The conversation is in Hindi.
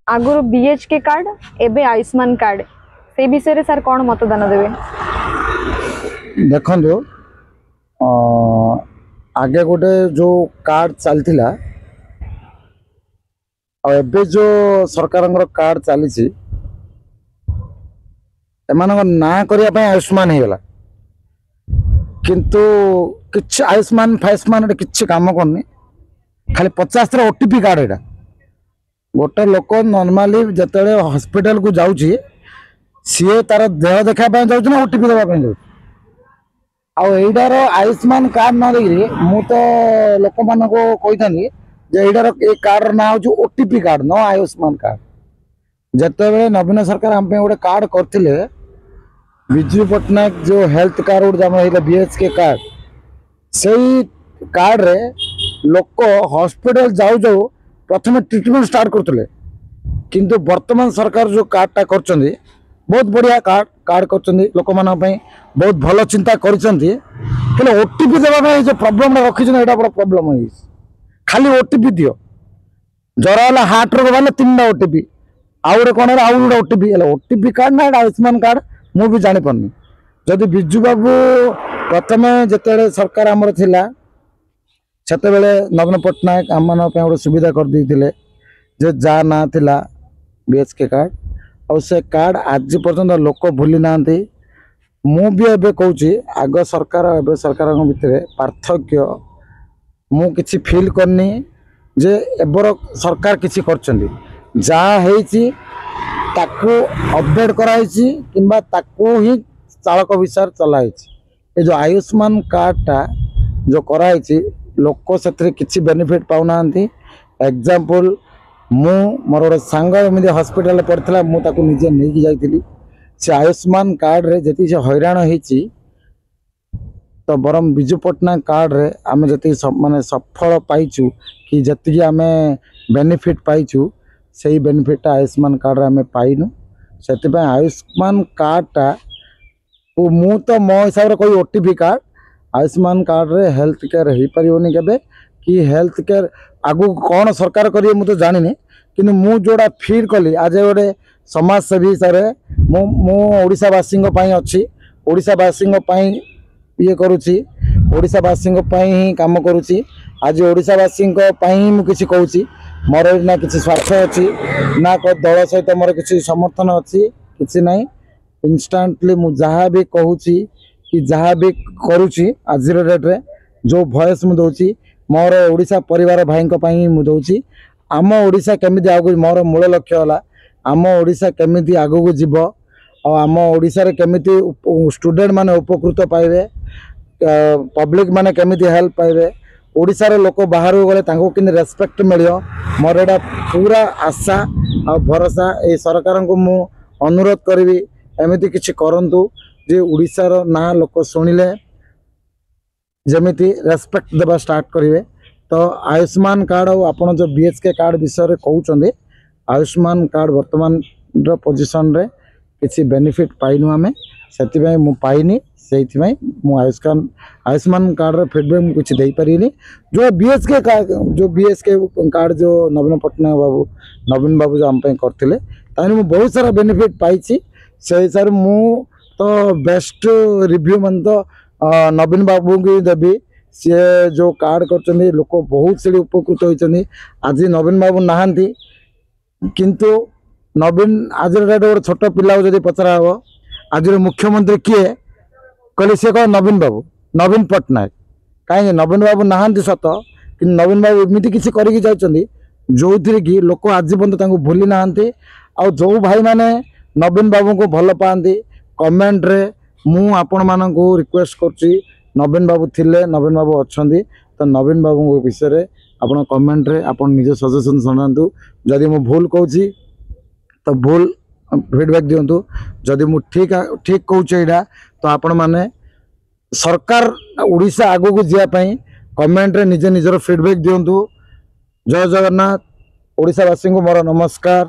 आगुरु बीएचके कार्ड एबे आयुष्मान कार्ड से विषय रे सर कौन मतदान देवे? देखो आगे गोटे जो कार्ड चलता एबे जो सरकार कार्ड चली एम ना करने आयुष्मान होगला किंतु किछ आयुष्मान फायुष्मान किसी कम करनी खाली 50 ओटीपी कार्ड एटा गोटे लोक नॉर्मली जिते हॉस्पिटल को जाऊँगी सी तार देह देखा जाऊँ ना ओटीपी देवाई जाऊँ आईटार आयुष्मान कार्ड ना देखिए मु तो लोक मान कही था यार ये कार्ड ना हूँ ओटीपी कार्ड न आयुष्मान कार्ड जिते नवीन सरकार आम गोटे कार्ड करते विजु पट्टनायक जो हेल्थ कार्ड गोटे बीएचके कार्ड से कार्ड रे लोक हॉस्पिटल जाऊ जाऊ प्रथम ट्रिटमेंट स्टार्ट करते किंतु वर्तमान सरकार जो कार्डटा कर बहुत बढ़िया कार्ड कर लोक मान बहुत भल चिंता कर ओटीपी देवाई जो प्रोब्लेम रखी बड़ा प्रोब्लेम है खाली ओटीपी दियो ज्वर है हार्ट रोग वाले 3टा ओटीपी आउ कौन आउ गोटे ओटीपी ओटीपी कार्ड ना आयुष्मान कार्ड मु भी जानी पारनी जदि बिजू बाबू प्रथम जिते सरकार आमर थिला सेते बेले नवीन पट्टनायक आम मान गोटे सुविधा कर देते जे जा ना थिला बीएचके कार्ड और से कार्ड आज पर्यंत लोक भूली ना मु भी एबे कहूँ आग सरकार एबे सरकार भितर पार्थक्य मु किछि फील करनी जे एबर सरकार किछि करचंदी जहाँ है ताकू अपडेट कराई किंबा ताकू ही चालक विचार चलाई ये जो आयुष्मान कार्डटा जो कराई लोक से किसी बेनिफिट पाऊना एग्जांपल मु मोर गोटे सांग एमती हॉस्पिटल पड़ता मुझे निजे नहीं जाइली से आयुष्मान कार्ड रे जी से हैरान होती तो बरम विजु पट्टनायक कार्ड रे आम जी माने सफल पाइचु कि जी आम बेनिफिट पाइचु से बेनिफिट आयुष्मान कार्ड रे आम पाइनु से आयुष्मान कार्डटा मु तो मो हिसाब से कोई ओटीपी कार्ड आयुष्मान कार्ड रे हेल्थ केयर हो पारनी के कि हेल्थ केयर आगु कौन सरकार करिए मु तो जानी कि मु जोड़ा फील कली आज गोटे समाजसेवी हिसाब से ओडावासी अच्छी ओडावासी ये करुँची ओडावासी ही कम करुँची आज ओडावासी मुझे कहूँ मोर ना किसी स्वार्थ अच्छी ना दल सहित मोर किसी समर्थन अच्छी किसी ना इनस्टाटली मु जहाँ भी कहूँ कि जहाँ भी करुँची आज डेट रे जो भयस मु दौची मोर ओडिशा परिवार भाई मु दौची आम ओडिशा केमिति आगु मोर मूल लक्ष्य होला आम ओडिशा केमिति आगु जीव और आम ओडिशा रे केमिति स्टूडेंट माने उपकृत पाइबे पब्लिक माने केमिति हेल्प पाइबे ओडिशा रे लोक बाहर गले तांको किन रेस्पेक्ट मिलियो मोर एटा पूरा आशा और भरोसा ए सरकार को मु अनुरोध करी एमिति किछि करंतु जे ओडिशा रो ना लोक सुनिले जमिति रेस्पेक्ट देवा स्टार्ट करेंगे तो आयुष्मान कार्ड और आपन जो बीएचके कार्ड विषय कहते आयुष्मान कार्ड वर्तमान पोजिशन रे किसी बेनिफिट पाइनु आम से मु पाइनी से आयुष्मान कार्ड रे फीडबैक कुछ दे पारिनी जो बीएचके कार्ड जो नवीन पट्टनायक बाबू नवीन बाबू जो आम करते ताने बहुत सारा बेनिफिट पाई से हिसाब मु तो बेस्ट रिव्यू मन तो नवीन बाबू की देवी सी जो कार्ड कर लोक बहुत से उपकृत होती आज नवीन बाबू नहांती किंतु नवीन आज डेट गोटे छोट पिला जब पचरा हे आज मुख्यमंत्री किए कहले सी कह नवीन बाबू नवीन पट्टनायक कहीं नवीन बाबू नहांती सत कि नवीन बाबू एमती किसी करके जाइए जो थी कि लोक आज पर्यटन भूली ना आ जो भाई मैंने नवीन बाबू को भल पाती कमेंट रे मु आपण मानक रिक्वेस्ट करुच्ची नवीन बाबू थिले नवीन बाबू अच्छा तो नवीन बाबू विषय आप कमेंट रे आप निज सजेसन शुणातु जदि मु भूल कहूँ तो भूल फीडबैक दिंतु जदि मु ठीक ठीक कहूँ यहाँ तो आपण मैंने सरकार ओडिशा आगु को जावाई कमेंट रे निजे निजर फीडबैक दिंतु जय जगन्नाथ ओडिशावासी को मोर नमस्कार।